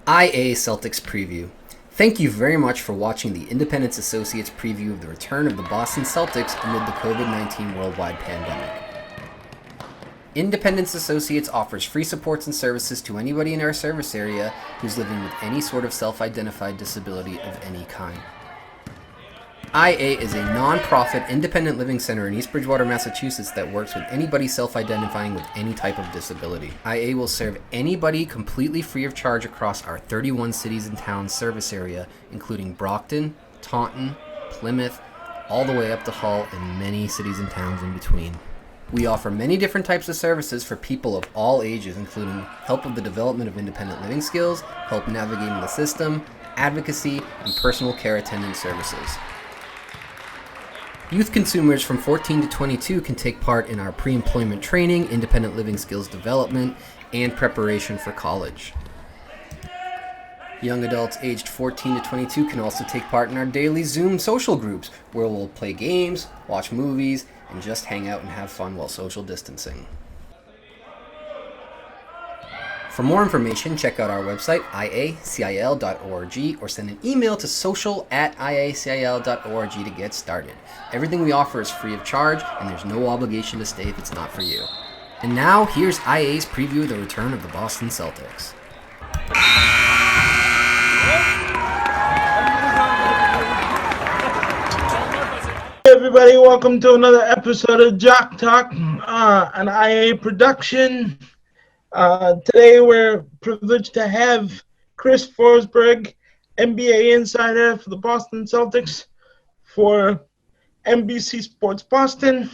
IA Celtics Preview. Thank you very much for watching the Independence Associates preview of the return of the Boston Celtics amid the COVID-19 worldwide pandemic. Independence Associates offers free supports and services to anybody in our service area who's living with any sort of self-identified disability of any kind. IA is a non-profit independent living center in East Bridgewater, Massachusetts that works with anybody self-identifying with any type of disability. IA will serve anybody completely free of charge across our 31 cities and towns service area, including Brockton, Taunton, Plymouth, all the way up to Hull and many cities and towns in between. We offer many different types of services for people of all ages, including help with the development of independent living skills, help navigating the system, advocacy, and personal care attendant services. Youth consumers from 14 to 22 can take part in our pre-employment training, independent living skills development, and preparation for college. Young adults aged 14 to 22 can also take part in our daily Zoom social groups, where we'll play games, watch movies, and just hang out and have fun while social distancing. For more information, check out our website, iacil.org, or send an email to social@iacil.org to get started. Everything we offer is free of charge, and there's no obligation to stay if it's not for you. And now, here's IA's preview of the return of the Boston Celtics. Hey everybody, welcome to another episode of Jock Talk, an IA production. Today we're privileged to have Chris Forsberg, NBA insider for the Boston Celtics for NBC Sports Boston.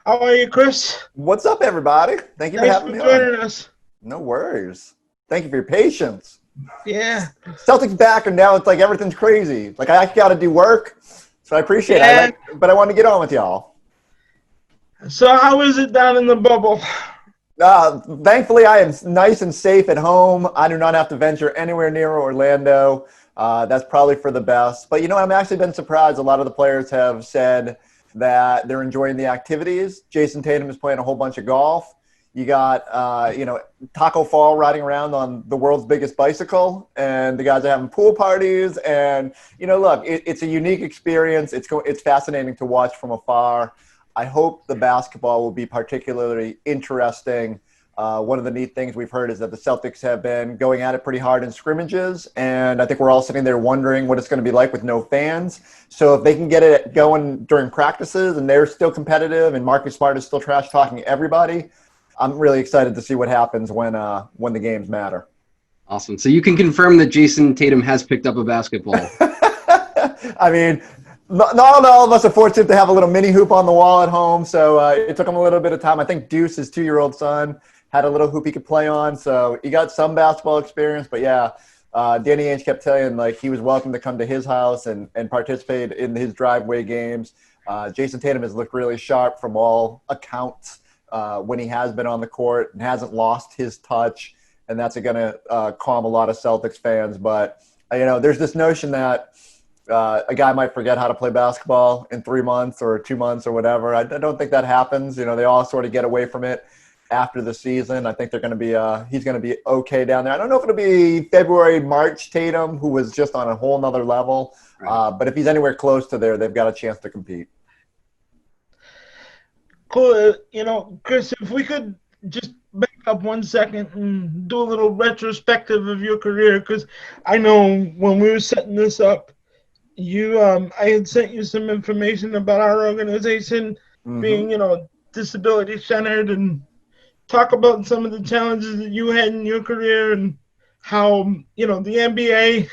How are you, Chris? What's up, everybody? Thank you for having me on. Thanks for joining us. No worries. Thank you for your patience. Yeah. Celtics back, and now it's like everything's crazy. Like I got to do work, so I appreciate it. But I want to get on with y'all. So how is it down in the bubble? Thankfully, I am nice and safe at home. I do not have to venture anywhere near Orlando. That's probably for the best. But, I've actually been surprised. A lot of the players have said that they're enjoying the activities. Jason Tatum is playing a whole bunch of golf. You got, Taco Fall riding around on the world's biggest bicycle. And the guys are having pool parties. And, look, it's a unique experience. It's fascinating to watch from afar. I hope the basketball will be particularly interesting. One of the neat things we've heard is that the Celtics have been going at it pretty hard in scrimmages, and I think we're all sitting there wondering what it's going to be like with no fans. So if they can get it going during practices and they're still competitive and Marcus Smart is still trash-talking everybody, I'm really excited to see what happens when the games matter. Awesome. So you can confirm that Jason Tatum has picked up a basketball. I mean, not all of us are fortunate to have a little mini hoop on the wall at home, so it took him a little bit of time. I think Deuce, his 2-year-old son, had a little hoop he could play on, so he got some basketball experience. But yeah, Danny Ainge kept telling he was welcome to come to his house and participate in his driveway games. Jason Tatum has looked really sharp from all accounts when he has been on the court and hasn't lost his touch, and that's going to calm a lot of Celtics fans. But there's this notion that a guy might forget how to play basketball in 3 months or 2 months or whatever. I don't think that happens. They all sort of get away from it after the season. I think they're going to be he's going to be okay down there. I don't know if it'll be February, March Tatum, who was just on a whole nother level. Right. But if he's anywhere close to there, they've got a chance to compete. Cool. Chris, if we could just back up 1 second and do a little retrospective of your career, because I know when we were setting this up, I had sent you some information about our organization being, disability centered, and talk about some of the challenges that you had in your career and how, the NBA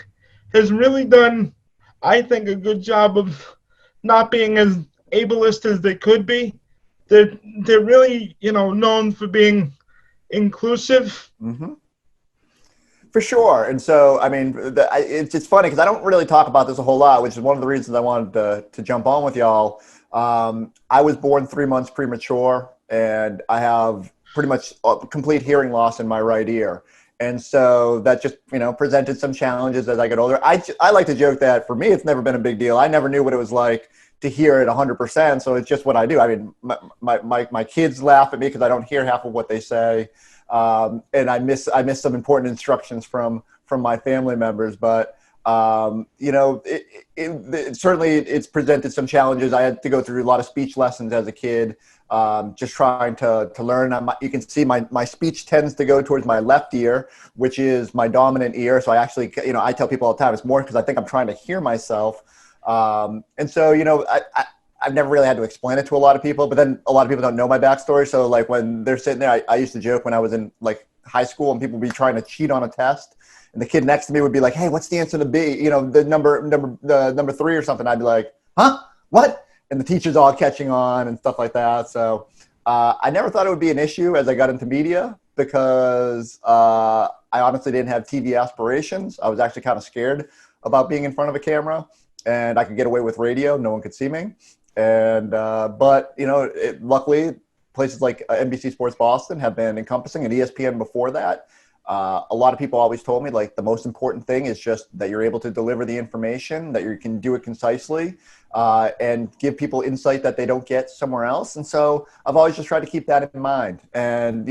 has really done, I think, a good job of not being as ableist as they could be. They're really, known for being inclusive. Mm-hmm. For sure. And so, I mean, it's funny because I don't really talk about this a whole lot, which is one of the reasons I wanted to jump on with y'all. I was born 3 months premature, and I have pretty much complete hearing loss in my right ear. And so that just, presented some challenges as I get older. I like to joke that for me, it's never been a big deal. I never knew what it was like to hear it 100%. So it's just what I do. I mean, my kids laugh at me because I don't hear half of what they say. And I miss some important instructions from from my family members, but certainly it's presented some challenges. I had to go through a lot of speech lessons as a kid, just trying to learn. You can see my speech tends to go towards my left ear, which is my dominant ear. So I actually, I tell people all the time, it's more because I think I'm trying to hear myself. And so, I've never really had to explain it to a lot of people, but then a lot of people don't know my backstory. So like when they're sitting there, I used to joke when I was in like high school and people would be trying to cheat on a test. And the kid next to me would be like, "Hey, what's the answer to B? The number 3 or something." I'd be like, "Huh? What?" And the teacher's all catching on and stuff like that. So I never thought it would be an issue as I got into media because I honestly didn't have TV aspirations. I was actually kind of scared about being in front of a camera, and I could get away with radio. No one could see me. And but luckily, places like NBC Sports Boston have been encompassing, and ESPN before that. A lot of people always told me like the most important thing is just that you're able to deliver the information, that you can do it concisely, and give people insight that they don't get somewhere else. And so I've always just tried to keep that in mind. And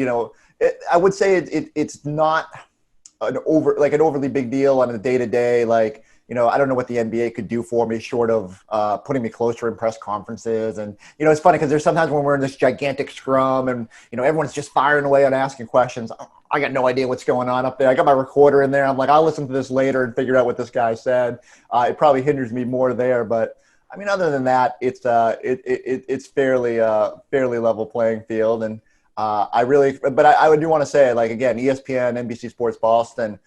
I would say it's not an overly big deal on a day-to-day. Like I don't know what the NBA could do for me short of putting me closer in press conferences. And, it's funny because there's sometimes when we're in this gigantic scrum and, everyone's just firing away and asking questions. I got no idea what's going on up there. I got my recorder in there. I'm like, I'll listen to this later and figure out what this guy said. It probably hinders me more there. But, I mean, other than that, it's fairly level playing field. And I do want to say, like, again, ESPN, NBC Sports Boston,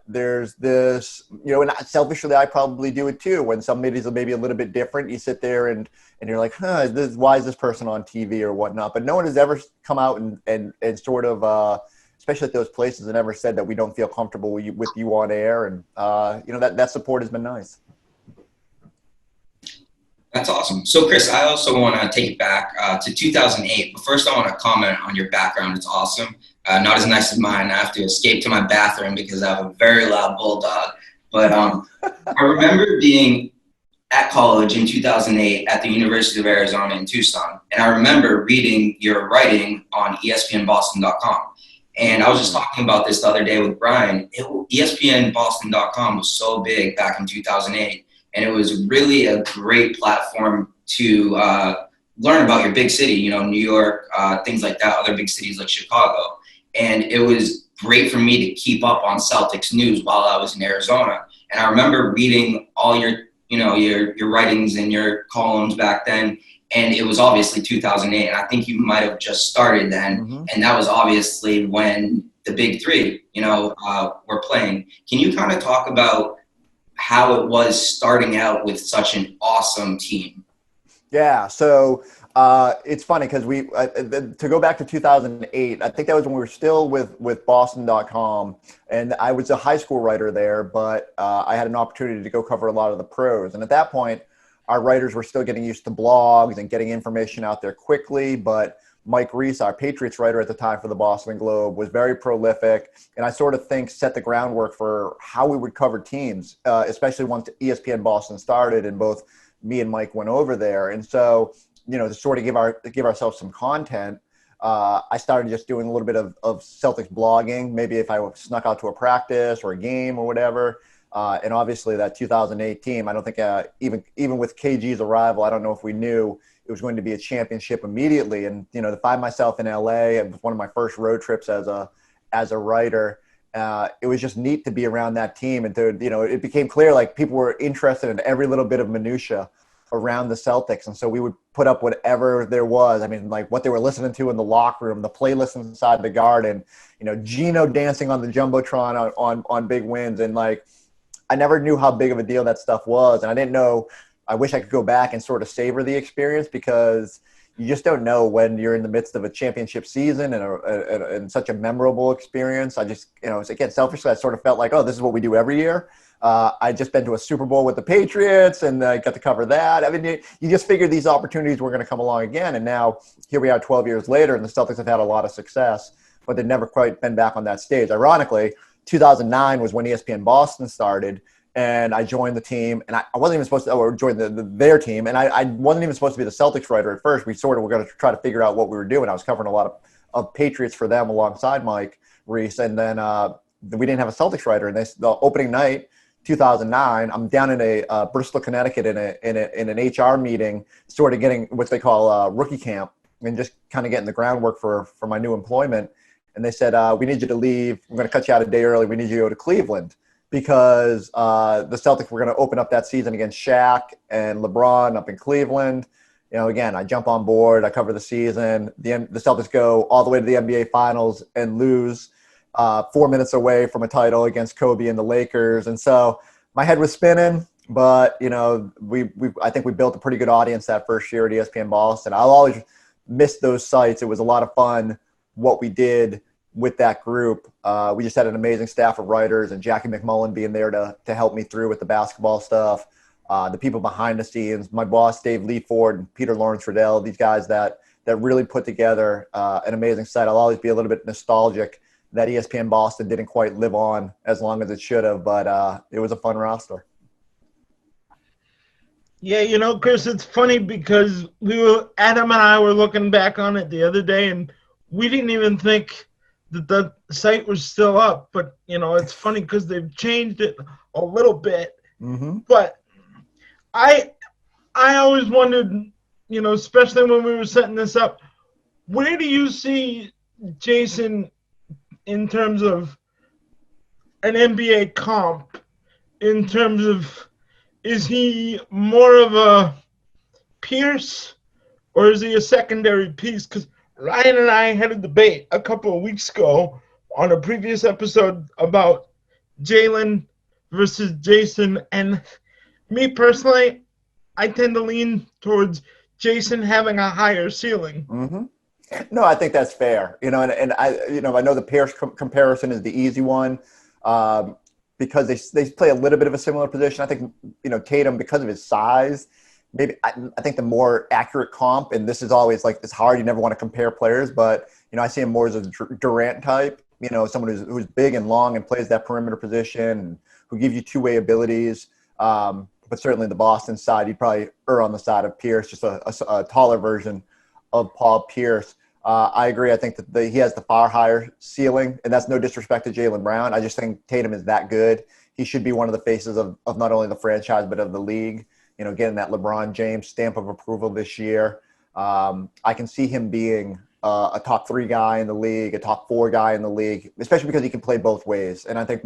there's this, and selfishly, I probably do it too. When somebody's maybe a little bit different, you sit there and you're like, why is this person on TV or whatnot? But no one has ever come out and sort of, especially at those places, and ever said that we don't feel comfortable with you on air. And, that support has been nice. That's awesome. So, Chris, I also want to take it back to 2008. But first, I want to comment on your background. It's awesome. Not as nice as mine. I have to escape to my bathroom because I have a very loud bulldog. But I remember being at college in 2008 at the University of Arizona in Tucson. And I remember reading your writing on ESPNBoston.com. And I was just talking about this the other day with Brian. ESPNBoston.com was so big back in 2008. And it was really a great platform to learn about your big city, New York, things like that, other big cities like Chicago. And it was great for me to keep up on Celtics news while I was in Arizona. And I remember reading all your writings and your columns back then. And it was obviously 2008. And I think you might have just started then. Mm-hmm. And that was obviously when the big three, were playing. Can you kind of talk about how it was starting out with such an awesome team? Yeah, so it's funny because to go back to 2008, I think that was when we were still with Boston.com, and I was a high school writer there, but I had an opportunity to go cover a lot of the pros. And at that point, our writers were still getting used to blogs and getting information out there quickly, but Mike Reese, our Patriots writer at the time for the Boston Globe, was very prolific, and I sort of think set the groundwork for how we would cover teams, especially once ESPN Boston started and both me and Mike went over there. And so, to sort of give ourselves some content, I started just doing a little bit of Celtics blogging, maybe if I snuck out to a practice or a game or whatever. And obviously that 2008 team, I don't think even with KG's arrival, I don't know if we knew it was going to be a championship immediately. And, to find myself in LA, it was one of my first road trips as a writer. It was just neat to be around that team. And it became clear, like, people were interested in every little bit of minutia around the Celtics. And so we would put up whatever there was. I mean, like what they were listening to in the locker room, the playlist inside the garden, Gino dancing on the Jumbotron on big wins. And like, I never knew how big of a deal that stuff was. And I didn't know, I wish I could go back and sort of savor the experience, because you just don't know when you're in the midst of a championship season and such a memorable experience. I just, again, selfishly, I sort of felt like, oh, this is what we do every year. I'd just been to a Super Bowl with the Patriots and I got to cover that. I mean, you just figured these opportunities were going to come along again. And now here we are 12 years later, and the Celtics have had a lot of success, but they've never quite been back on that stage. Ironically, 2009 was when ESPN Boston started, and I joined the team, and I wasn't even supposed to join their team, and I wasn't even supposed to be the Celtics writer at first. We sort of were going to try to figure out what we were doing. I was covering a lot of Patriots for them alongside Mike Reese, and then we didn't have a Celtics writer. And the opening night, 2009, I'm down in Bristol, Connecticut in an HR meeting, sort of getting what they call rookie camp and just kind of getting the groundwork for my new employment. And they said, we need you to leave. We're going to cut you out a day early. We need you to go to Cleveland because the Celtics were going to open up that season against Shaq and LeBron up in Cleveland. Again, I jump on board. I cover the season. The Celtics go all the way to the NBA Finals and lose 4 minutes away from a title against Kobe and the Lakers. And so my head was spinning. But, I think we built a pretty good audience that first year at ESPN Boston. I'll always miss those sites. It was a lot of fun what we did with that group. We just had an amazing staff of writers and Jackie McMullen being there to help me through with the basketball stuff. The people behind the scenes, my boss, Dave Leaford and Peter Lawrence Riddell, these guys that really put together an amazing site. I'll always be a little bit nostalgic that ESPN Boston didn't quite live on as long as it should have, but it was a fun roster. Yeah, Chris, it's funny because Adam and I were looking back on it the other day, and we didn't even think that the site was still up. But, it's funny because they've changed it a little bit. Mm-hmm. But I always wondered, especially when we were setting this up, where do you see Jason in terms of an NBA comp, in terms of, is he more of a Pierce or is he a secondary piece? Because Ryan and I had a debate a couple of weeks ago on a previous episode about Jalen versus Jason. And me personally, I tend to lean towards Jason having a higher ceiling. Mm-hmm. No, I think that's fair. And I know the Pierce comparison is the easy one because they play a little bit of a similar position. I think, Tatum, because of his size, maybe I think the more accurate comp, and this is always like it's hard. You never want to compare players, but I see him more as a Durant type. Someone who's big and long and plays that perimeter position, and who gives you two-way abilities. But certainly the Boston side, you'd probably err on the side of Pierce, just a taller version of Paul Pierce. I agree. I think that he has the far higher ceiling, and that's no disrespect to Jaylen Brown. I just think Tatum is that good. He should be one of the faces of not only the franchise but of the league. Getting that LeBron James stamp of approval this year. I can see him being a top 3 guy in the league, a top 4 guy in the league, especially because he can play both ways. And I think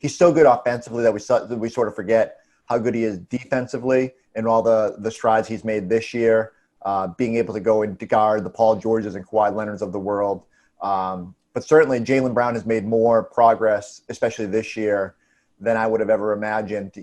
he's so good offensively that we sort of forget how good he is defensively and all the strides he's made this year, being able to go and to guard the Paul Georges and Kawhi Leonards of the world. But certainly Jaylen Brown has made more progress, especially this year, than I would have ever imagined.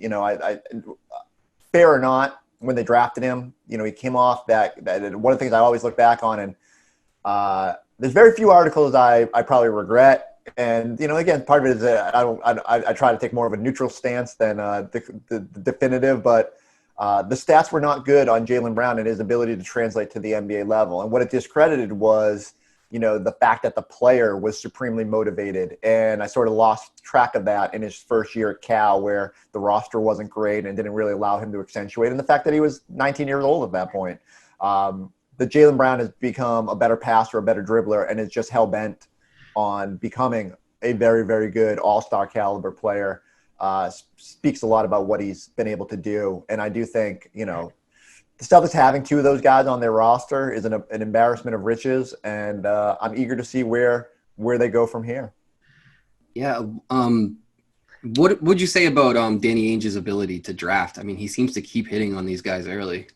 Fair or not, when they drafted him, he came off that one of the things I always look back on, and there's very few articles I probably regret. And, again, part of it is that I try to take more of a neutral stance than the definitive, but the stats were not good on Jaylen Brown and his ability to translate to the NBA level. And what it discredited was, the fact that the player was supremely motivated. And I sort of lost track of that in his first year at Cal, where the roster wasn't great and didn't really allow him to accentuate. And the fact that he was 19 years old at that point. The Jaylen Brown has become a better passer, a better dribbler, and is just hell-bent on becoming a very, very good all-star caliber player. Speaks a lot about what he's been able to do. And I do think, the Celtics having 2 of those guys on their roster is an embarrassment of riches, and I'm eager to see where they go from here. Yeah. What would you say about Danny Ainge's ability to draft? I mean, he seems to keep hitting on these guys early.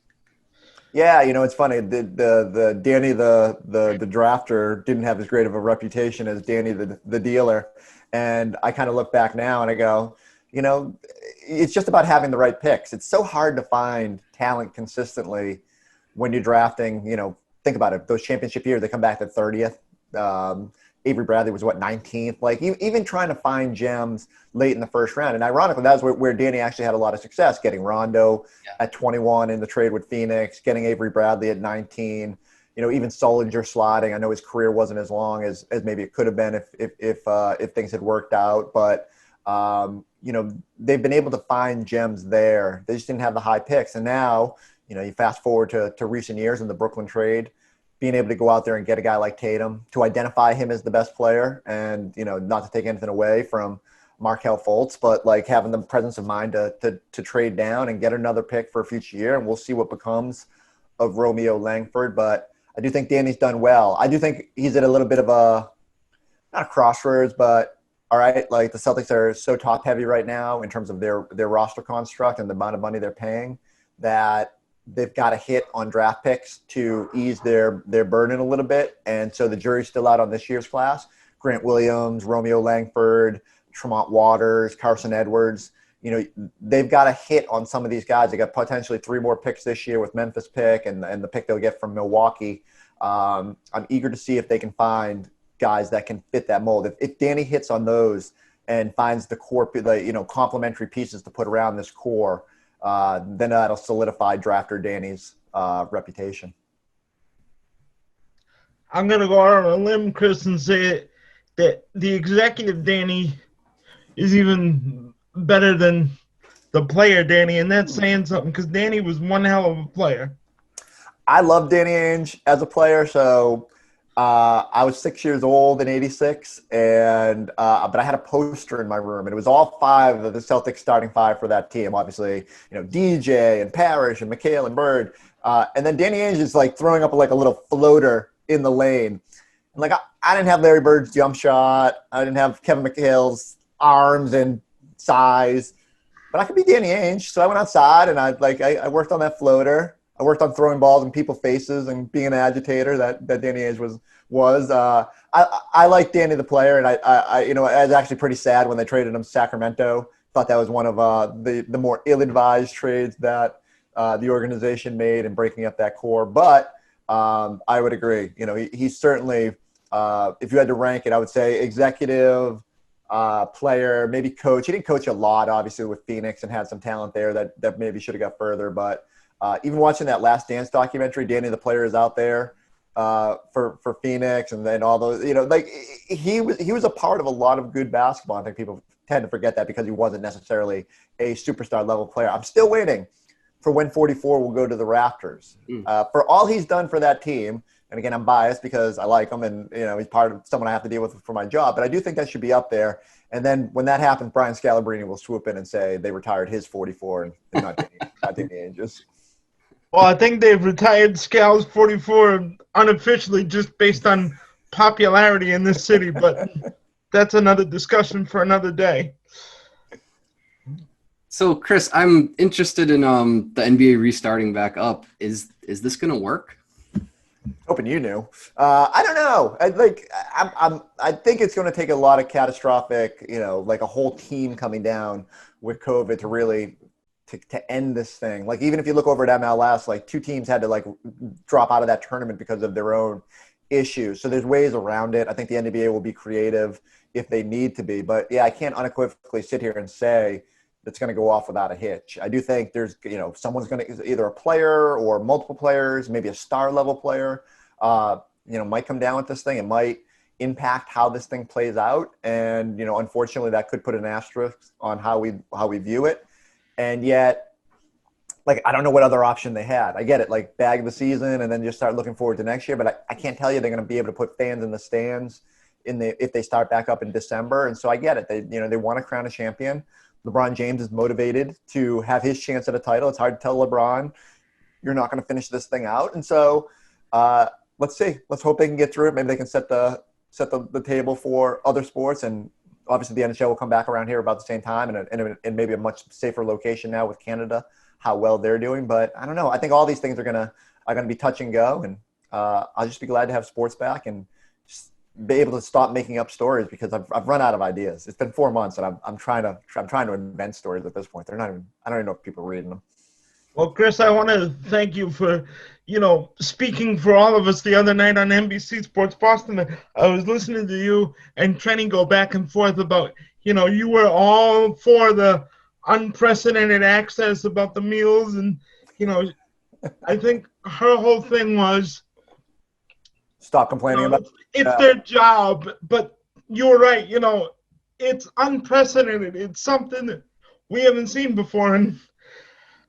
Yeah, it's funny. The Danny the drafter didn't have as great of a reputation as Danny the dealer, and I kind of look back now and I go, it's just about having the right picks. It's so hard to find talent consistently when you're drafting. Think about it. Those championship years, they come back to 30th. Avery Bradley was 19th. Like even trying to find gems late in the first round. And ironically, that was where Danny actually had a lot of success, getting Rondo at 21 in the trade with Phoenix, getting Avery Bradley at 19. Even Solinger sliding. I know his career wasn't as long as maybe it could have been if things had worked out. But they've been able to find gems there. They just didn't have the high picks. And now, you fast forward to recent years in the Brooklyn trade. being able to go out there and get a guy like Tatum, to identify him as the best player, and not to take anything away from Markelle Fultz, but like having the presence of mind to trade down and get another pick for a future year, and we'll see what becomes of Romeo Langford. But I do think Danny's done well. I do think he's at a little bit of not a crossroads, but all right, like the Celtics are so top heavy right now in terms of their roster construct and the amount of money they're paying, that they've got to hit on draft picks to ease their burden a little bit. And so the jury's still out on this year's class. Grant Williams, Romeo Langford, Tremont Waters, Carson Edwards, they've got to hit on some of these guys. They got potentially 3 more picks this year with Memphis pick and the pick they'll get from Milwaukee. I'm eager to see if they can find guys that can fit that mold. If Danny hits on those and finds the core, complementary pieces to put around this core, then that'll solidify drafter Danny's reputation. I'm going to go out on a limb, Chris, and say that the executive Danny is even better than the player Danny, and that's saying something because Danny was one hell of a player. I love Danny Ainge as a player, so I was 6 years old in '86, and but I had a poster in my room, and it was all 5 of the Celtics starting 5 for that team. Obviously, DJ and Parrish and McHale and Bird, and then Danny Ainge is like throwing up like a little floater in the lane. And like I didn't have Larry Bird's jump shot, I didn't have Kevin McHale's arms and size, but I could be Danny Ainge. So I went outside and I worked on that floater. I worked on throwing balls in people's faces and being an agitator that Danny Ainge was. I like Danny the player, and I was actually pretty sad when they traded him to Sacramento. Thought that was one of the more ill-advised trades that the organization made in breaking up that core. But I would agree. He's certainly, if you had to rank it, I would say executive, player, maybe coach. He didn't coach a lot, obviously, with Phoenix and had some talent there that maybe should have got further, but. Even watching that Last Dance documentary, Danny the player is out there for Phoenix, and then all those, he was a part of a lot of good basketball. I think people tend to forget that because he wasn't necessarily a superstar level player. I'm still waiting for when 44 will go to the Raptors. For all he's done for that team, and again, I'm biased because I like him, and he's part of someone I have to deal with for my job, but I do think that should be up there. And then when that happens, Brian Scalabrine will swoop in and say they retired his 44 and not Danny Ainge's. Well, I think they've retired Scal's 44 unofficially just based on popularity in this city, but that's another discussion for another day. So, Chris, I'm interested in the NBA restarting back up. Is this going to work? Hoping you knew. I don't know. I think it's going to take a lot of catastrophic, like a whole team coming down with COVID to really to end this thing. Like, even if you look over at MLS, like 2 teams had to drop out of that tournament because of their own issues. So there's ways around it. I think the NBA will be creative if they need to be. But yeah, I can't unequivocally sit here and say that's going to go off without a hitch. I do think there's, someone's going to, either a player or multiple players, maybe a star level player, might come down with this thing. It might impact how this thing plays out. And, unfortunately that could put an asterisk on how we view it. And yet, I don't know what other option they had. I get it, bag the season and then just start looking forward to next year. But I can't tell you they're going to be able to put fans in the stands if they start back up in December. And so I get it. They want to crown a champion. LeBron James is motivated to have his chance at a title. It's hard to tell LeBron, you're not going to finish this thing out. And so let's see. Let's hope they can get through it. Maybe they can set the table for other sports, and obviously the NHL will come back around here about the same time, and maybe a much safer location now with Canada, how well they're doing. But I don't know. I think all these things are gonna be touch and go, and I'll just be glad to have sports back and just be able to stop making up stories because I've run out of ideas. It's been 4 months, and I'm trying to invent stories at this point. I don't even know if people are reading them. Well, Chris, I want to thank you for, speaking for all of us the other night on NBC Sports Boston. I was listening to you and Trenny go back and forth about, you were all for the unprecedented access about the meals. And, I think her whole thing was, stop complaining about it's their job. But you're right, it's unprecedented. It's something that we haven't seen before. And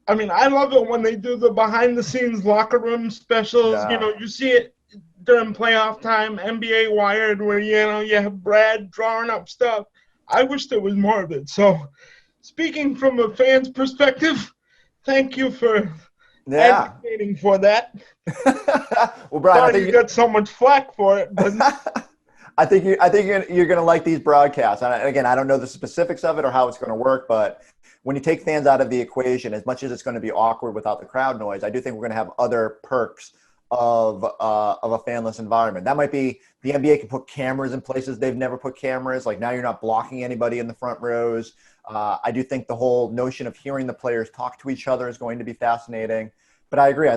I mean, I love it when they do the behind-the-scenes locker room specials. Yeah. You see it during playoff time, NBA Wired, where, you have Brad drawing up stuff. I wish there was more of it. So speaking from a fan's perspective, thank you for advocating for that. Well, Brian, Sorry you got so much flack for it, but I think you're going to like these broadcasts. And again, I don't know the specifics of it or how it's going to work, but when you take fans out of the equation, as much as it's going to be awkward without the crowd noise, I do think we're going to have other perks of a fanless environment. That might be the NBA can put cameras in places they've never put cameras. Like now you're not blocking anybody in the front rows. I do think the whole notion of hearing the players talk to each other is going to be fascinating. But I agree.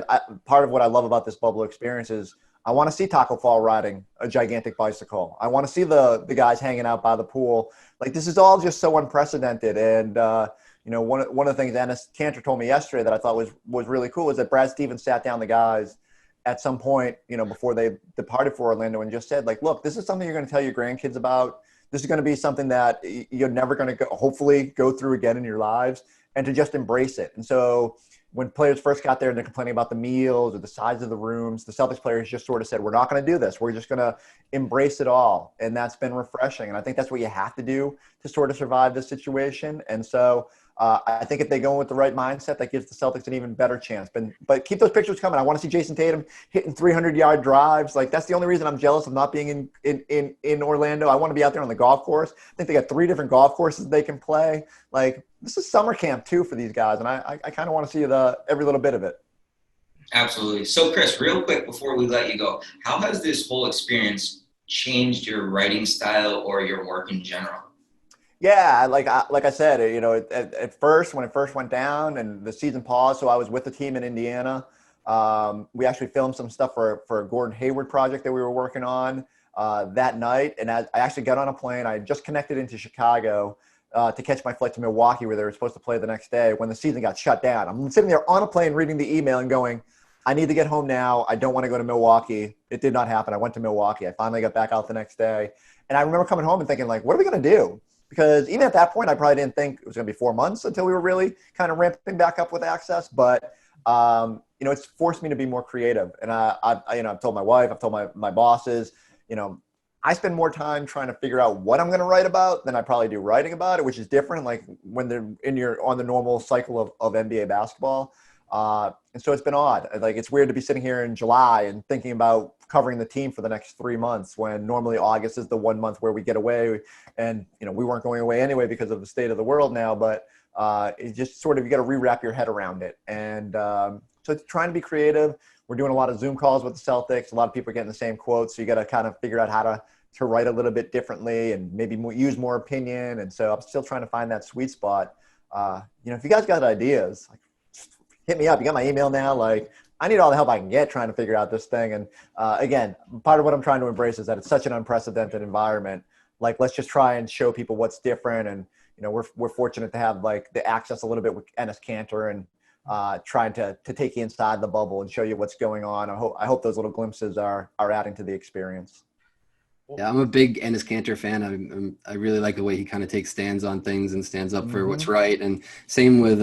Part of what I love about this bubble experience is I want to see Taco Fall riding a gigantic bicycle. I want to see the guys hanging out by the pool. Like this is all just so unprecedented. And one of the things Ennis Cantor told me yesterday that I thought was really cool is that Brad Stevens sat down the guys at some point, before they departed for Orlando and just said, like, look, this is something you're going to tell your grandkids about. This is going to be something that you're never going to hopefully go through again in your lives, and to just embrace it. And so when players first got there and they're complaining about the meals or the size of the rooms, the Celtics players just sort of said, we're not going to do this. We're just going to embrace it all. And that's been refreshing. And I think that's what you have to do to sort of survive this situation. And so I think if they go in with the right mindset, that gives the Celtics an even better chance. But keep those pictures coming. I want to see Jason Tatum hitting 300-yard drives. Like that's the only reason I'm jealous of not being in Orlando. I want to be out there on the golf course. I think they got 3 different golf courses they can play. Like this is summer camp too for these guys, and I kind of want to see every little bit of it. Absolutely. So Chris, real quick before we let you go, how has this whole experience changed your writing style or your work in general? Yeah, like I said, at first, when it first went down and the season paused, so I was with the team in Indiana. We actually filmed some stuff for a Gordon Hayward project that we were working on that night. And I actually got on a plane. I just connected into Chicago to catch my flight to Milwaukee, where they were supposed to play the next day when the season got shut down. I'm sitting there on a plane reading the email and going, I need to get home now. I don't want to go to Milwaukee. It did not happen. I went to Milwaukee. I finally got back out the next day. And I remember coming home and thinking, like, what are we going to do? Because even at that point, I probably didn't think it was going to be 4 months until we were really kind of ramping back up with access. But, it's forced me to be more creative. And I've told my wife, I've told my bosses, I spend more time trying to figure out what I'm going to write about than I probably do writing about it, which is different. Like when they're on the normal cycle of NBA basketball. And so it's been odd. Like it's weird to be sitting here in July and thinking about covering the team for the next 3 months when normally August is the 1 month where we get away. And, we weren't going away anyway because of the state of the world now, but it's just sort of, you got to rewrap your head around it. And so it's trying to be creative. We're doing a lot of Zoom calls with the Celtics. A lot of people are getting the same quotes. So you got to kind of figure out how to write a little bit differently and maybe use more opinion. And so I'm still trying to find that sweet spot. If you guys got ideas, like, hit me up. You got my email now. Like, I need all the help I can get trying to figure out this thing. And again, part of what I'm trying to embrace is that it's such an unprecedented environment. Like, let's just try and show people what's different. And, we're fortunate to have like the access a little bit with Ennis Cantor and trying to take you inside the bubble and show you what's going on. I hope those little glimpses are adding to the experience. Yeah, I'm a big Ennis Cantor fan. I really like the way he kind of takes stands on things and stands up for what's right. And same with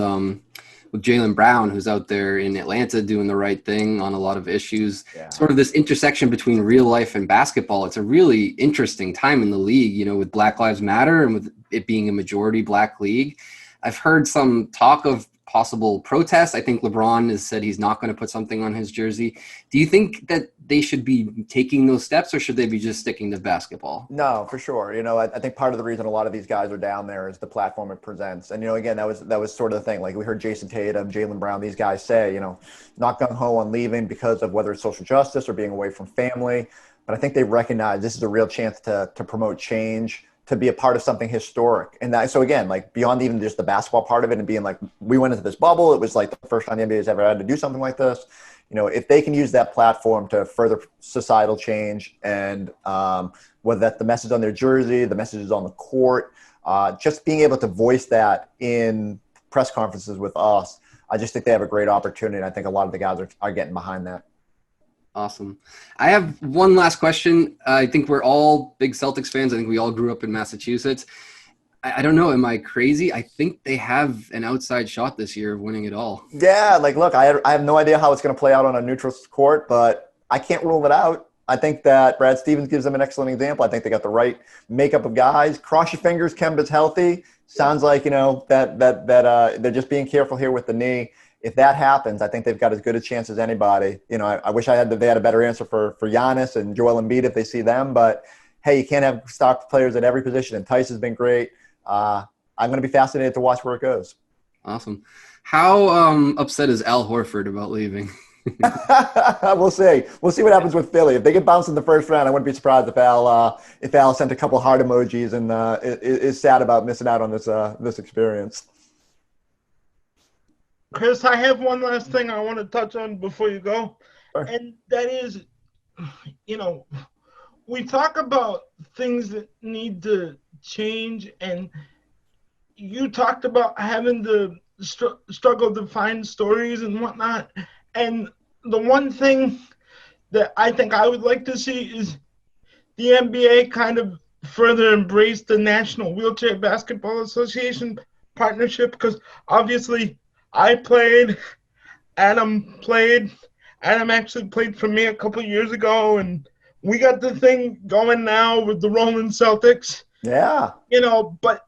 Jaylen Brown, who's out there in Atlanta doing the right thing on a lot of issues. Yeah. Sort of this intersection between real life and basketball. It's a really interesting time in the league, with Black Lives Matter and with it being a majority Black league. I've heard some talk of possible protests. I think LeBron has said he's not going to put something on his jersey. Do you think that they should be taking those steps, or should they be just sticking to basketball? No, for sure. I think part of the reason a lot of these guys are down there is the platform it presents. And, again, that was sort of the thing. Like we heard Jason Tatum, Jaylen Brown, these guys say, not gung-ho on leaving because of whether it's social justice or being away from family. But I think they recognize this is a real chance to promote change, to be a part of something historic. And that, so again, like beyond even just the basketball part of it and being like, we went into this bubble, it was like the first time the NBA has ever had to do something like this. If they can use that platform to further societal change and whether that's the message on their jersey, the messages on the court, just being able to voice that in press conferences with us, I just think they have a great opportunity. And I think a lot of the guys are getting behind that. Awesome. I have one last question. I think we're all big Celtics fans. I think we all grew up in Massachusetts. I don't know. Am I crazy? I think they have an outside shot this year of winning it all. Yeah, like, look, I have no idea how it's going to play out on a neutral court, but I can't rule it out. I think that Brad Stevens gives them an excellent example. I think they got the right makeup of guys. Cross your fingers, Kemba's healthy. Sounds like, that they're just being careful here with the knee. If that happens, I think they've got as good a chance as anybody. I wish they had a better answer for Giannis and Joel Embiid if they see them. But, hey, you can't have stock players at every position, and Tice has been great. I'm going to be fascinated to watch where it goes. Awesome. How upset is Al Horford about leaving? We'll see. We'll see what happens with Philly. If they get bounced in the first round, I wouldn't be surprised if Al sent a couple heart emojis and is sad about missing out on this experience. Chris, I have one last thing I want to touch on before you go. Sure. And that is, we talk about things that need to change, and you talked about having to struggle to find stories and whatnot. And the one thing that I think I would like to see is the NBA kind of further embrace the National Wheelchair Basketball Association partnership, because obviously I played, Adam actually played for me a couple years ago, and we got the thing going now with the Rolling Celtics. Yeah. But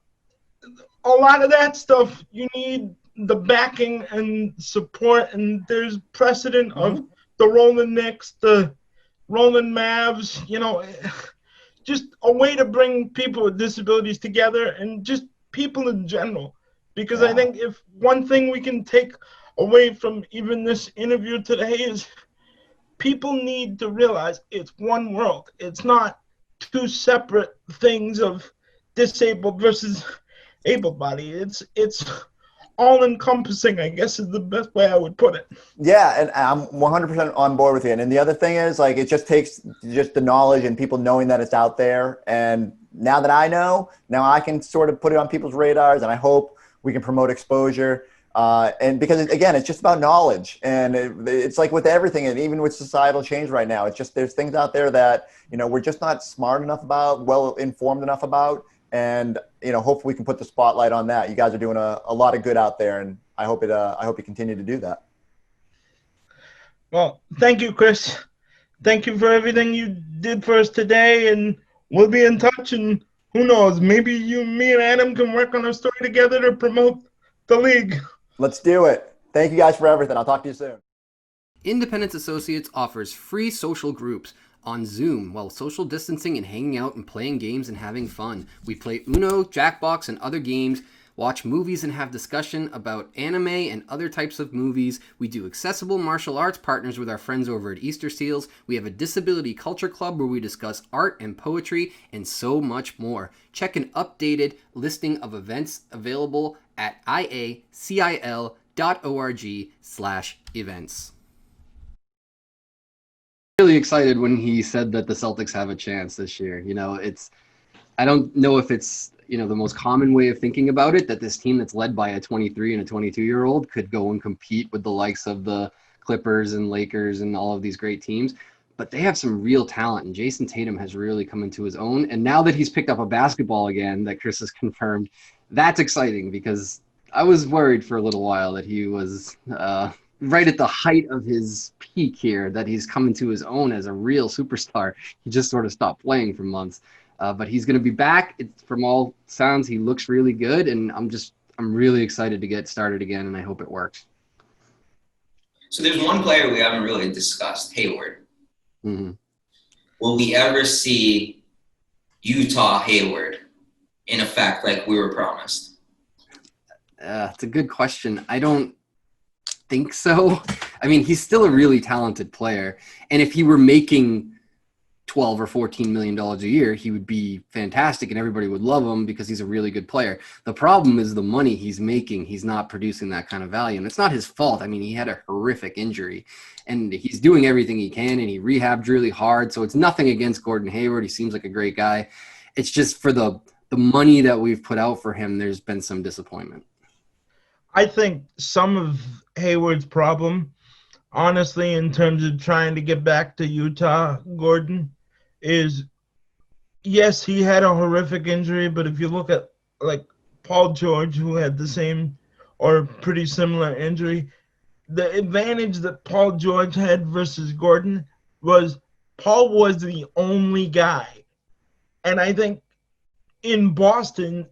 a lot of that stuff, you need the backing and support, and there's precedent of the Rolling Knicks, the Rolling Mavs, just a way to bring people with disabilities together and just people in general. Because I think if one thing we can take away from even this interview today is people need to realize it's one world. It's not two separate things of disabled versus able-bodied. It's all-encompassing, I guess, is the best way I would put it. Yeah, and I'm 100% on board with you. And the other thing is, it just takes just the knowledge and people knowing that it's out there. And now that I know, now I can sort of put it on people's radars, and I hope we can promote exposure. And because, again, it's just about knowledge. And it's like with everything, and even with societal change right now, it's just there's things out there that, we're just not smart enough about, well-informed enough about. And, hopefully we can put the spotlight on that. You guys are doing a lot of good out there, and I hope you continue to do that. Well, thank you, Chris. Thank you for everything you did for us today, and we'll be in touch, and who knows, maybe me and Adam can work on a story together to promote the league. Let's do it. Thank you guys for everything. I'll talk to you soon. Independence Associates offers free social groups on Zoom while social distancing and hanging out and playing games and having fun. We play Uno, Jackbox, and other games, watch movies and have discussion about anime and other types of movies. We do accessible martial arts partners with our friends over at Easter Seals. We have a disability culture club where we discuss art and poetry and so much more. Check an updated listing of events available at iacil.org/events. Really excited when he said that the Celtics have a chance this year. I don't know if it's the most common way of thinking about it, that this team that's led by a 23 and a 22-year-old could go and compete with the likes of the Clippers and Lakers and all of these great teams. But they have some real talent, and Jason Tatum has really come into his own. And now that he's picked up a basketball again, that Chris has confirmed, that's exciting, because I was worried for a little while that he was right at the height of his peak here, that he's coming to his own as a real superstar. He just sort of stopped playing for months. But he's going to be back. From all sounds, he looks really good, and I'm really excited to get started again, and I hope it works. So there's one player we haven't really discussed, Hayward. Mm-hmm. Will we ever see Utah Hayward in effect like we were promised? It's a good question. I don't think so. I mean, he's still a really talented player, and if he were making $12 or $14 million a year, he would be fantastic and everybody would love him because he's a really good player. The problem is the money he's making. He's not producing that kind of value, and it's not his fault. I mean, he had a horrific injury, and he's doing everything he can, and he rehabbed really hard. So it's nothing against Gordon Hayward. He seems like a great guy. It's just for the money that we've put out for him, there's been some disappointment. I think some of Hayward's problem, honestly, in terms of trying to get back to Utah, Gordon, is, yes, he had a horrific injury, but if you look at, like, Paul George, who had the same or pretty similar injury, the advantage that Paul George had versus Gordon was Paul was the only guy. And I think in Boston,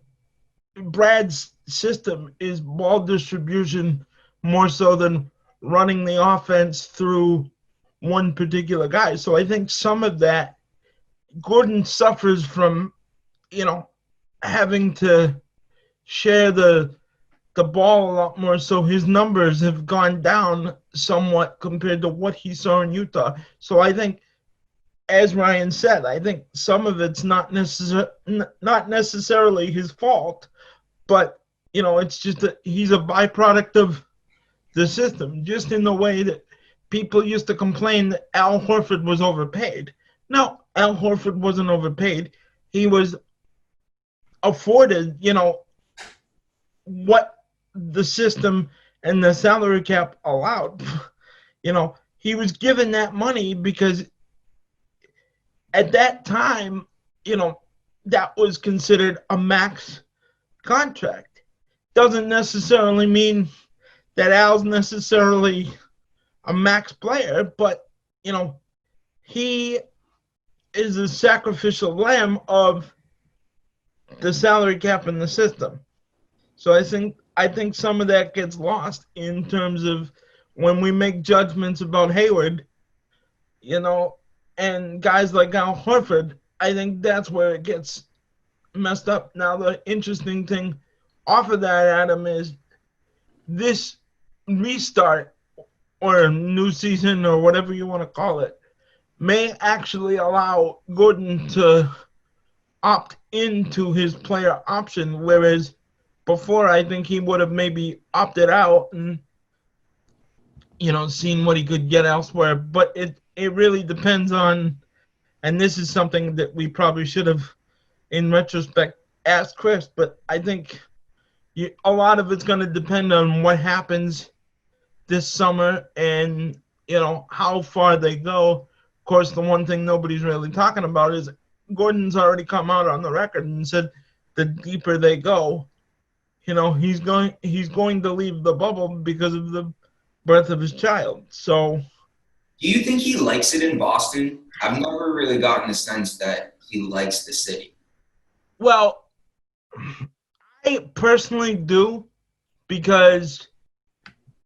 Brad's system is ball distribution more so than running the offense through one particular guy. So I think some of that, Gordon suffers from, having to share the ball a lot more. So his numbers have gone down somewhat compared to what he saw in Utah. So I think, as Ryan said, I think some of it's not necessarily his fault, but it's just that he's a byproduct of the system, just in the way that people used to complain that Al Horford was overpaid. No, Al Horford wasn't overpaid. He was afforded, what the system and the salary cap allowed. He was given that money because at that time, that was considered a max contract. Doesn't necessarily mean that Al's necessarily a max player, but, he is a sacrificial lamb of the salary cap in the system. So I think some of that gets lost in terms of when we make judgments about Hayward, and guys like Al Horford. I think that's where it gets messed up. Now, the interesting thing off of that, Adam, is this restart or new season or whatever you want to call it may actually allow Gordon to opt into his player option, whereas before I think he would have maybe opted out and seen what he could get elsewhere. But it really depends on, and this is something that we probably should have in retrospect asked Chris, but I think a lot of it's going to depend on what happens this summer and how far they go. Of course, the one thing nobody's really talking about is Gordon's already come out on the record and said the deeper they go, he's going to leave the bubble because of the birth of his child. So, do you think he likes it in Boston? I've never really gotten the sense that he likes the city. Well, I personally do, because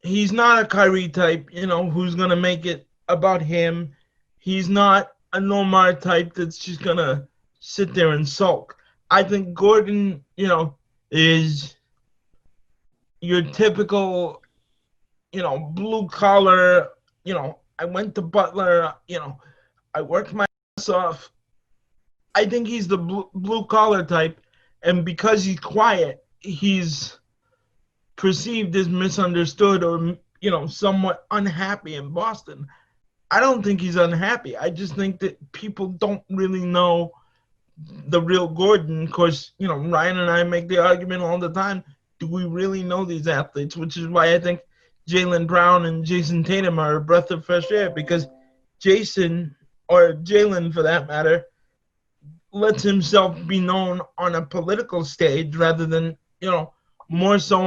he's not a Kyrie type, who's going to make it about him. He's not a Nomar type that's just going to sit there and sulk. I think Gordon, is your typical, blue collar, I went to Butler, I worked my ass off. I think he's the blue collar type, and because he's quiet, he's perceived as misunderstood or, somewhat unhappy in Boston. I don't think he's unhappy. I just think that people don't really know the real Gordon. Of course, Ryan and I make the argument all the time. Do we really know these athletes? Which is why I think Jaylen Brown and Jason Tatum are a breath of fresh air, because Jason, or Jaylen for that matter, lets himself be known on a political stage rather than, more so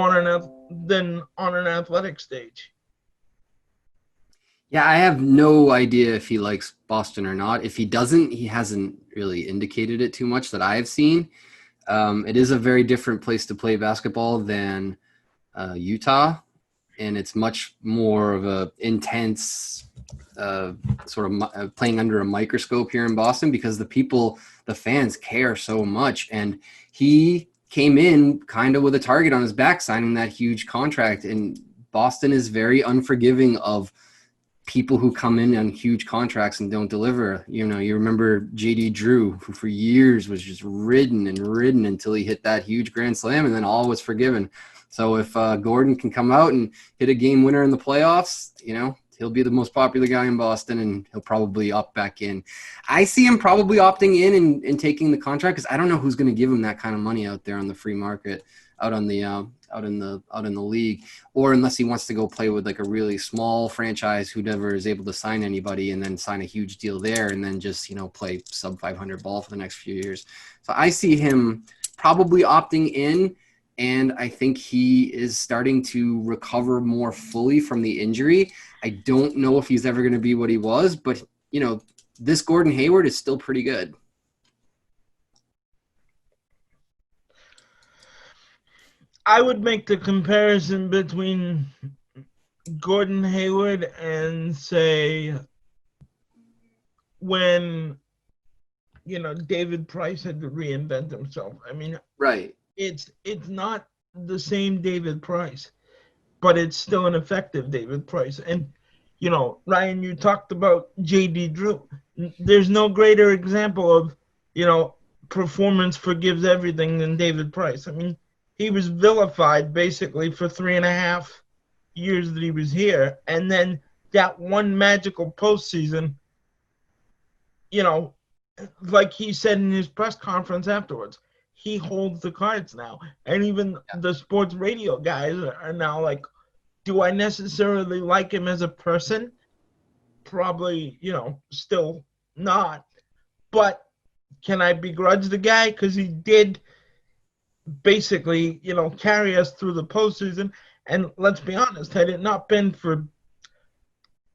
than on an athletic stage. Yeah, I have no idea if he likes Boston or not. If he doesn't, he hasn't really indicated it too much that I've seen. It is a very different place to play basketball than Utah, and it's much more of a intense sort of playing under a microscope here in Boston, because the fans care so much. And he came in kind of with a target on his back, signing that huge contract. And Boston is very unforgiving of people who come in on huge contracts and don't deliver. You remember JD Drew, who for years was just ridden until he hit that huge grand slam, and then all was forgiven. So if Gordon can come out and hit a game winner in the playoffs, he'll be the most popular guy in Boston, and he'll probably opt back in. I see him probably opting in and taking the contract, because I don't know who's going to give him that kind of money out there on the free market, out in the league, or unless he wants to go play with like a really small franchise who never is able to sign anybody, and then sign a huge deal there, and then just play sub 500 ball for the next few years. So I see him probably opting in. And I think he is starting to recover more fully from the injury. I don't know if he's ever going to be what he was, but, this Gordon Hayward is still pretty good. I would make the comparison between Gordon Hayward and, say, when, David Price had to reinvent himself. I mean, Right. it's not the same David Price, but it's still an effective David Price. And, Ryan, you talked about J.D. Drew. There's no greater example of, performance forgives everything than David Price. I mean, he was vilified basically for 3.5 years that he was here. And then that one magical postseason, like he said in his press conference afterwards, he holds the cards now. And even the sports radio guys are now like, do I necessarily like him as a person? Probably, still not. But can I begrudge the guy? Because he did basically, carry us through the postseason. And let's be honest, had it not been for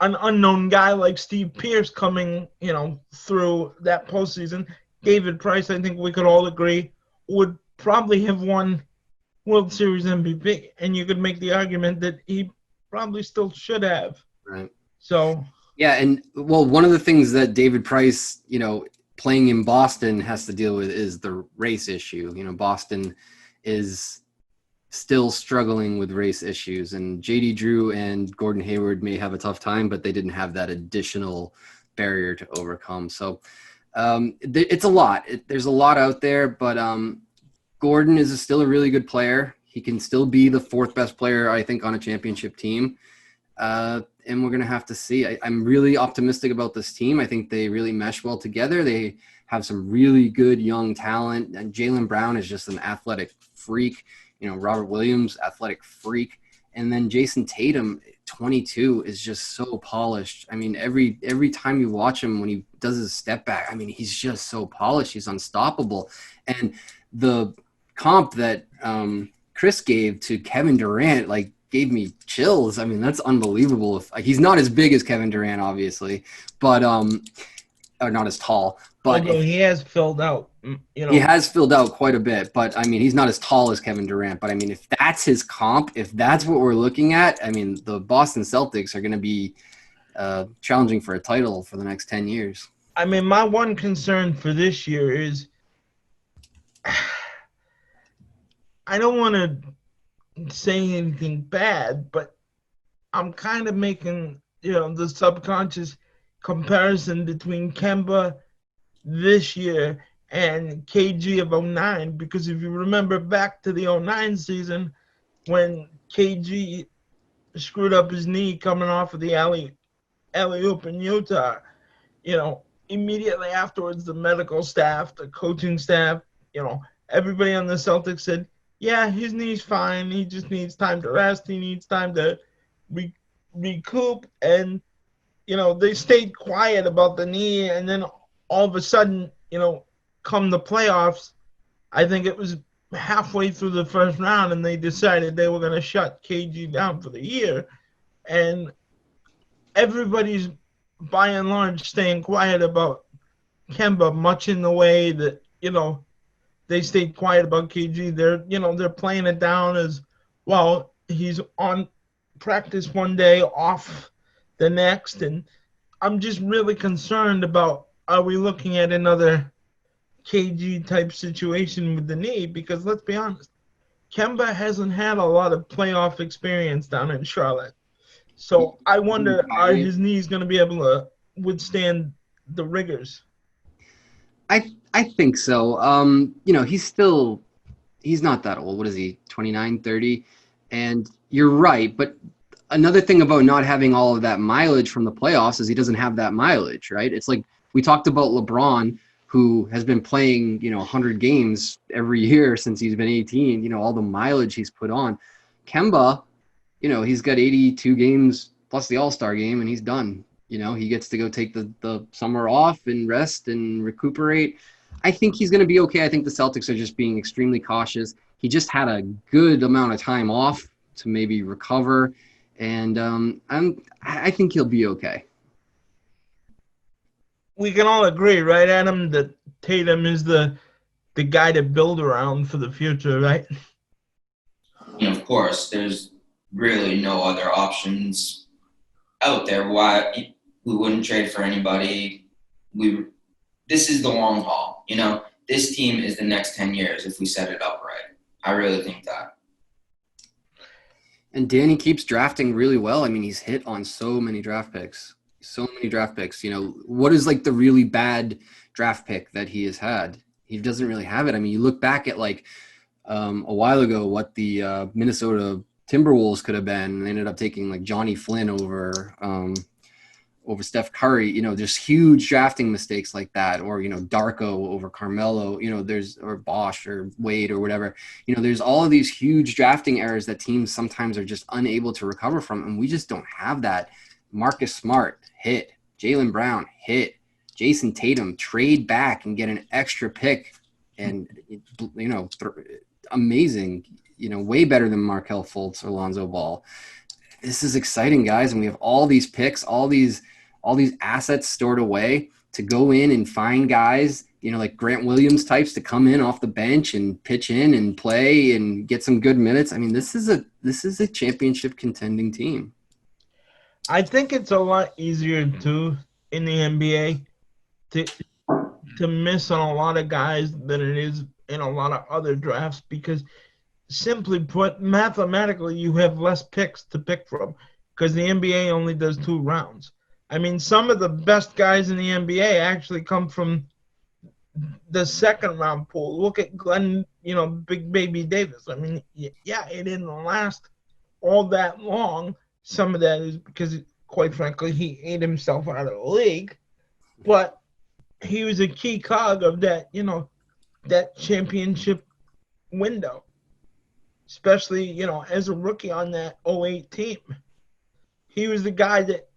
an unknown guy like Steve Pierce coming, through that postseason, David Price, I think we could all agree, would probably have won World Series MVP. And you could make the argument that he probably still should have. Right. So. Yeah, and well, one of the things that David Price, playing in Boston has to deal with is the race issue. Boston is still struggling with race issues, and J.D. Drew and Gordon Hayward may have a tough time, but they didn't have that additional barrier to overcome. So it's a lot. There's a lot out there, but Gordon is still a really good player. He can still be the fourth best player, I think, on a championship team. And we're going to have to see. I'm really optimistic about this team. I think they really mesh well together. They have some really good young talent. And Jaylen Brown is just an athletic freak. Robert Williams, athletic freak. And then Jason Tatum, 22, is just so polished. I mean, every time you watch him when he does his step back, I mean, he's just so polished. He's unstoppable. And the comp that Chris gave to Kevin Durant, gave me chills. I mean, that's unbelievable. He's not as big as Kevin Durant, obviously, but or not as tall. But although he has filled out, he has filled out quite a bit. But I mean, he's not as tall as Kevin Durant. But I mean, if that's his comp, if that's what we're looking at, I mean, the Boston Celtics are going to be challenging for a title for the next 10 years. I mean, my one concern for this year is I don't want to say anything bad, but I'm kind of making, the subconscious comparison between Kemba this year and KG of 09, because if you remember back to the 09 season when KG screwed up his knee coming off of the alley-oop in Utah, immediately afterwards the medical staff, the coaching staff, everybody on the Celtics said, yeah, his knee's fine. He just needs time to rest. He needs time to recoup. And, they stayed quiet about the knee. And then all of a sudden, come the playoffs, I think it was halfway through the first round, and they decided they were going to shut KG down for the year. And everybody's, by and large, staying quiet about Kemba, much in the way that, they stayed quiet about KG. They're playing it down as, well, he's on practice one day, off the next. And I'm just really concerned about, are we looking at another KG type situation with the knee? Because let's be honest, Kemba hasn't had a lot of playoff experience down in Charlotte. So I wonder, are his knees going to be able to withstand the rigors? I think so. He's not that old. What is he, 29, 30? And you're right. But another thing about not having all of that mileage from the playoffs is he doesn't have that mileage, right? It's like we talked about LeBron, who has been playing, 100 games every year since he's been 18, all the mileage he's put on. Kemba, he's got 82 games plus the All-Star game, and he's done. He gets to go take the summer off and rest and recuperate. I think he's going to be okay. I think the Celtics are just being extremely cautious. He just had a good amount of time off to maybe recover, and I think he'll be okay. we can all agree, right, Adam, that Tatum is the guy to build around for the future, right? Of course, there's really no other options out there. Why we wouldn't trade for anybody? This is the long haul. This team is the next 10 years if we set it up right. I really think that. And Danny keeps drafting really well. I mean, he's hit on so many draft picks. So many draft picks. What is like the really bad draft pick that he has had? He doesn't really have it. I mean, you look back at like a while ago what the Minnesota Timberwolves could have been. They ended up taking like Johnny Flynn over Steph Curry. There's huge drafting mistakes like that, or Darko over Carmelo. Or Bosch or Wade or whatever. There's all of these huge drafting errors that teams sometimes are just unable to recover from, and we just don't have that. Marcus Smart hit, Jaylen Brown hit, Jason Tatum trade back and get an extra pick, and amazing. Way better than Markelle Fultz or Lonzo Ball. This is exciting, guys, and we have all these picks, all these assets stored away to go in and find guys, like Grant Williams types to come in off the bench and pitch in and play and get some good minutes. I mean, this is a championship contending team. I think it's a lot easier too in the NBA to miss on a lot of guys than it is in a lot of other drafts, because simply put, mathematically, you have less picks to pick from because the NBA only does 2 rounds. I mean, some of the best guys in the NBA actually come from the second round pool. Look at Glenn, Big Baby Davis. I mean, yeah, it didn't last all that long. Some of that is because, quite frankly, he ate himself out of the league. But he was a key cog of that, that championship window, especially, as a rookie on that 08 team. He was the guy that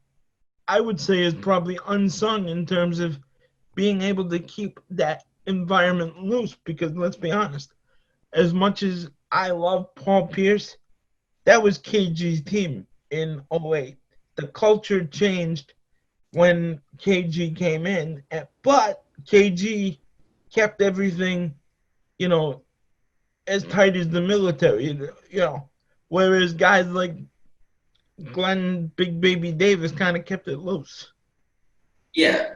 I would say is probably unsung in terms of being able to keep that environment loose, because let's be honest, as much as I love Paul Pierce, that was KG's team in 08. The culture changed when KG came in, but KG kept everything, as tight as the military, whereas guys like Glenn Big Baby Davis kind of kept it loose. Yeah,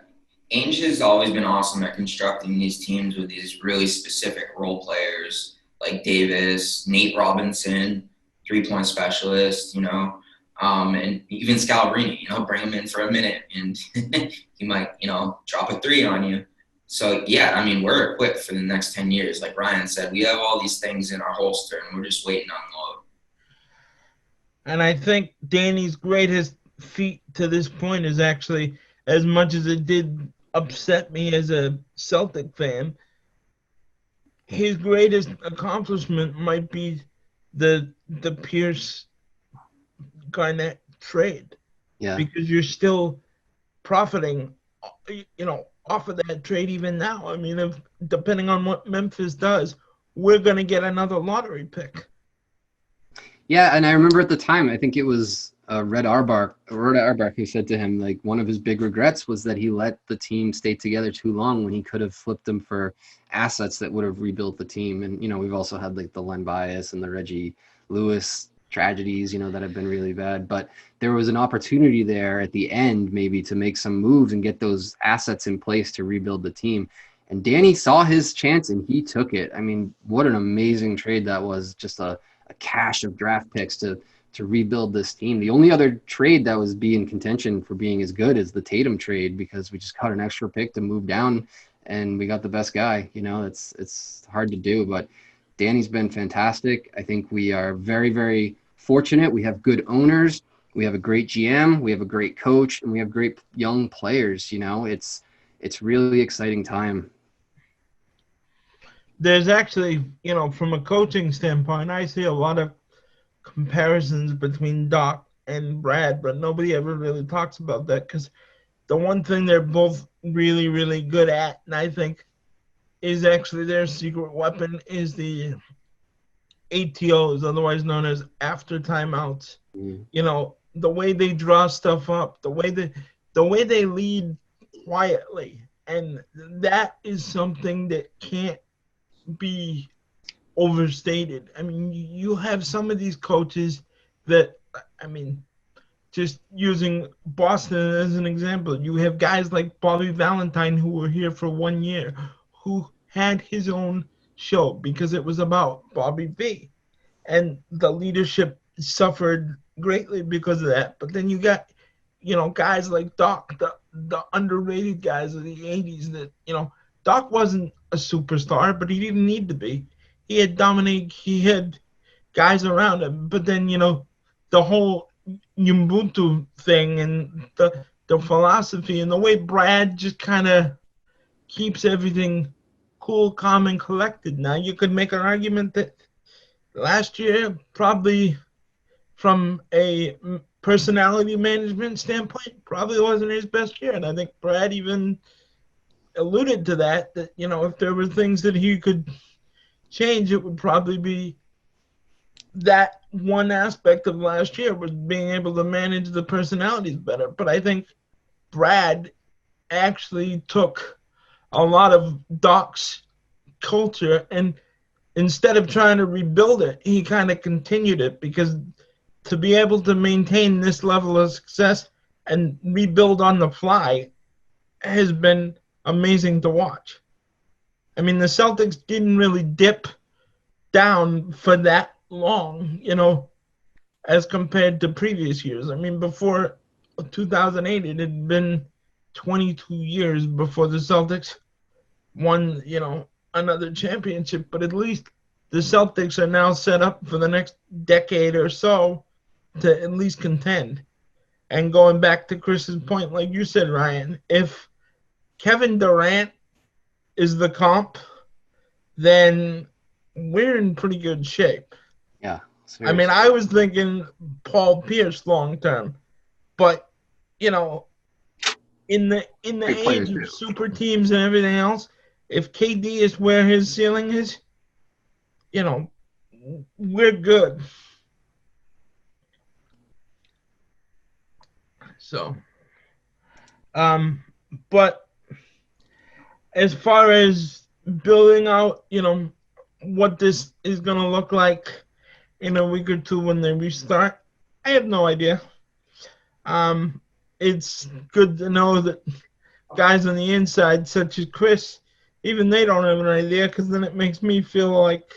Ainge has always been awesome at constructing these teams with these really specific role players like Davis, Nate Robinson, 3-point specialist, and even Scalabrine, bring him in for a minute and he might, drop a 3 on you. So, yeah, I mean, we're equipped for the next 10 years. Like Ryan said, we have all these things in our holster and we're just waiting on load. And I think Danny's greatest feat to this point is actually, as much as it did upset me as a Celtic fan, his greatest accomplishment might be the Pierce Garnett trade. Yeah. Because you're still profiting, off of that trade even now. I mean, depending on what Memphis does, we're going to get another lottery pick. Yeah, and I remember at the time, I think it was Red Auerbach who said to him, like, one of his big regrets was that he let the team stay together too long when he could have flipped them for assets that would have rebuilt the team. And, we've also had like the Len Bias and the Reggie Lewis tragedies, that have been really bad. But there was an opportunity there at the end maybe to make some moves and get those assets in place to rebuild the team. And Danny saw his chance and he took it. I mean, what an amazing trade that was, just a cache of draft picks to rebuild this team. The only other trade that was in contention for being as good is the Tatum trade, because we just got an extra pick to move down and we got the best guy. It's hard to do, but Danny's been fantastic. I think we are very, very fortunate. We have good owners. We have a great GM. We have a great coach, and we have great young players. It's really exciting time. There's actually, from a coaching standpoint, I see a lot of comparisons between Doc and Brad, but nobody ever really talks about that, because the one thing they're both really, really good at, and I think is actually their secret weapon, is the ATOs, otherwise known as after timeouts. The way they draw stuff up, the way they lead quietly. And that is something that can't be overstated. I mean, you have some of these coaches that, I mean, just using Boston as an example, you have guys like Bobby Valentine who were here for 1 year, who had his own show because it was about Bobby V. And the leadership suffered greatly because of that. But then you got, guys like Doc, the underrated guys of the 80s that, Doc wasn't a superstar, but he didn't need to be. He had Dominic, he had guys around him. But then, the whole Ubuntu thing and the philosophy and the way Brad just kind of keeps everything cool, calm, and collected. Now, you could make an argument that last year, probably from a personality management standpoint, probably wasn't his best year. And I think Brad even alluded to that, if there were things that he could change, it would probably be that one aspect of last year was being able to manage the personalities better. But I think Brad actually took a lot of Doc's culture and instead of trying to rebuild it, he kind of continued it because to be able to maintain this level of success and rebuild on the fly has been amazing to watch. I mean, the Celtics didn't really dip down for that long, as compared to previous years. I mean, before 2008, it had been 22 years before the Celtics won, another championship, but at least the Celtics are now set up for the next decade or so to at least contend. And going back to Chris's point, like you said, Ryan, if Kevin Durant is the comp, then we're in pretty good shape. Yeah. Seriously. I mean, I was thinking Paul Pierce long term, but in the age of super teams and everything else, if KD is where his ceiling is, we're good. So, but as far as building out, what this is going to look like in a week or two when they restart, I have no idea. It's good to know that guys on the inside, such as Chris, even they don't have an idea because then it makes me feel like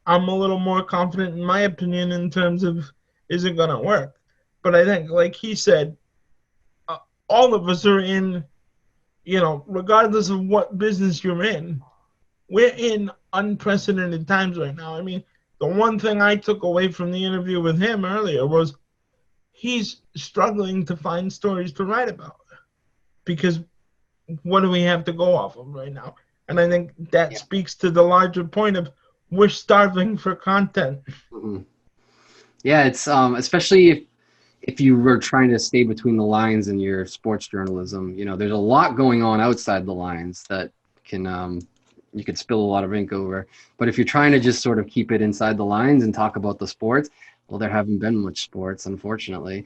I'm a little more confident in my opinion in terms of is it going to work. But I think, like he said, all of us are in, regardless of what business you're in, we're in unprecedented times right now. I mean, the one thing I took away from the interview with him earlier was he's struggling to find stories to write about because what do we have to go off of right now? And I think that speaks to the larger point of we're starving for content. Mm-hmm. Yeah, it's especially if you were trying to stay between the lines in your sports journalism, there's a lot going on outside the lines that can you could spill a lot of ink over. But if you're trying to just sort of keep it inside the lines and talk about the sports, well, there haven't been much sports, unfortunately.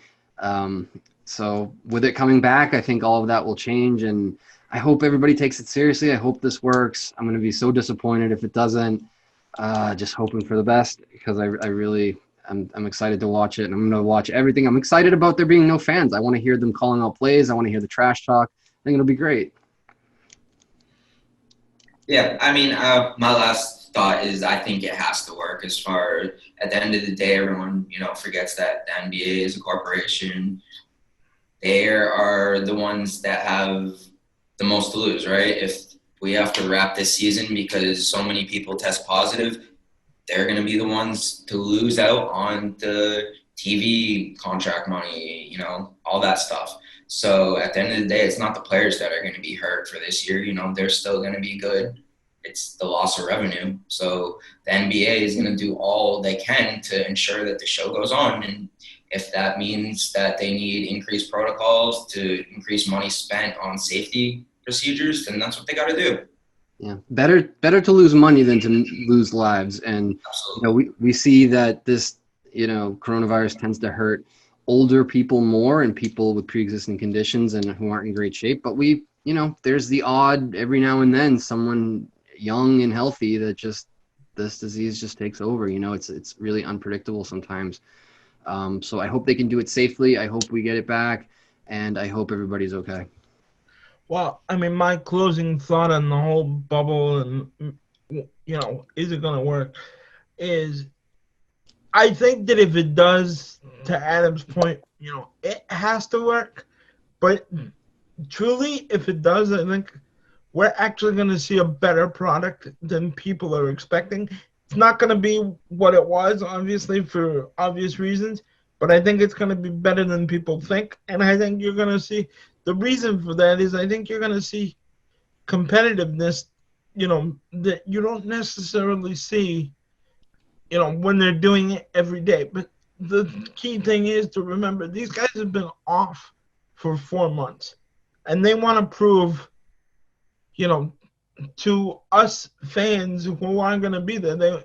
So with it coming back, I think all of that will change, and I hope everybody takes it seriously. I hope this works. I'm going to be so disappointed if it doesn't. Just hoping for the best because I'm excited to watch it, and I'm going to watch everything. I'm excited about there being no fans. I want to hear them calling out plays. I want to hear the trash talk. I think it'll be great. Yeah, I mean, my last thought is I think it has to work as far at the end of the day, everyone, forgets that the NBA is a corporation. They are the ones that have the most to lose, right? If we have to wrap this season because so many people test positive, they're going to be the ones to lose out on the TV contract money, all that stuff. So at the end of the day, it's not the players that are going to be hurt for this year. They're still going to be good. It's the loss of revenue. So the NBA is going to do all they can to ensure that the show goes on. And if that means that they need increased protocols to increase money spent on safety procedures, then that's what they got to do. Yeah, better to lose money than to lose lives. And we see that this coronavirus tends to hurt older people more and people with pre-existing conditions and who aren't in great shape. But we there's the odd every now and then someone young and healthy that just this disease just takes over. It's really unpredictable sometimes. So I hope they can do it safely. I hope we get it back, and I hope everybody's okay. Well, I mean, my closing thought on the whole bubble and, is it going to work, is I think that if it does, to Adam's point, it has to work. But truly, if it does, I think we're actually going to see a better product than people are expecting. It's not going to be what it was, obviously, for obvious reasons, but I think it's going to be better than people think. And I think you're going to see, the reason for that is I think you're going to see competitiveness, that you don't necessarily see, when they're doing it every day. But the key thing is to remember these guys have been off for 4 months, and they want to prove, to us fans who aren't going to be there,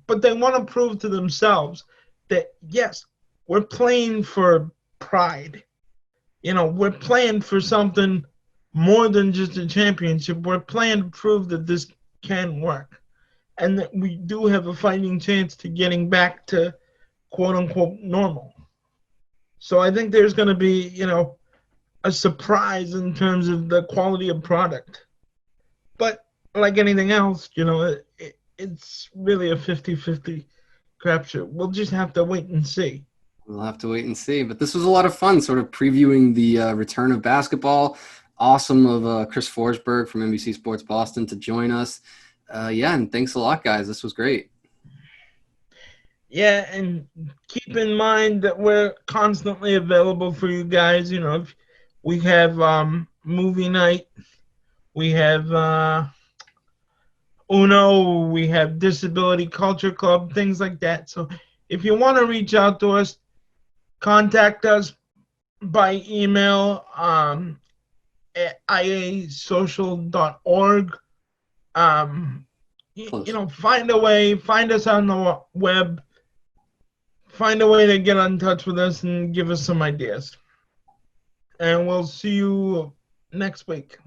but they want to prove to themselves that, yes, we're playing for pride. We're playing for something more than just a championship. We're playing to prove that this can work, and that we do have a fighting chance to getting back to quote-unquote normal. So I think there's going to be, a surprise in terms of the quality of product. But like anything else, it's really a 50-50 crapshoot. We'll just have to wait and see. We'll have to wait and see. But this was a lot of fun, sort of previewing the return of basketball. Awesome of Chris Forsberg from NBC Sports Boston to join us. And thanks a lot, guys. This was great. Yeah, and keep in mind that we're constantly available for you guys. If we have movie night, we have Uno, we have Disability Culture Club, things like that. So if you want to reach out to us, contact us by email at iasocial.org. Find a way, find us on the web, find a way to get in touch with us and give us some ideas. And we'll see you next week.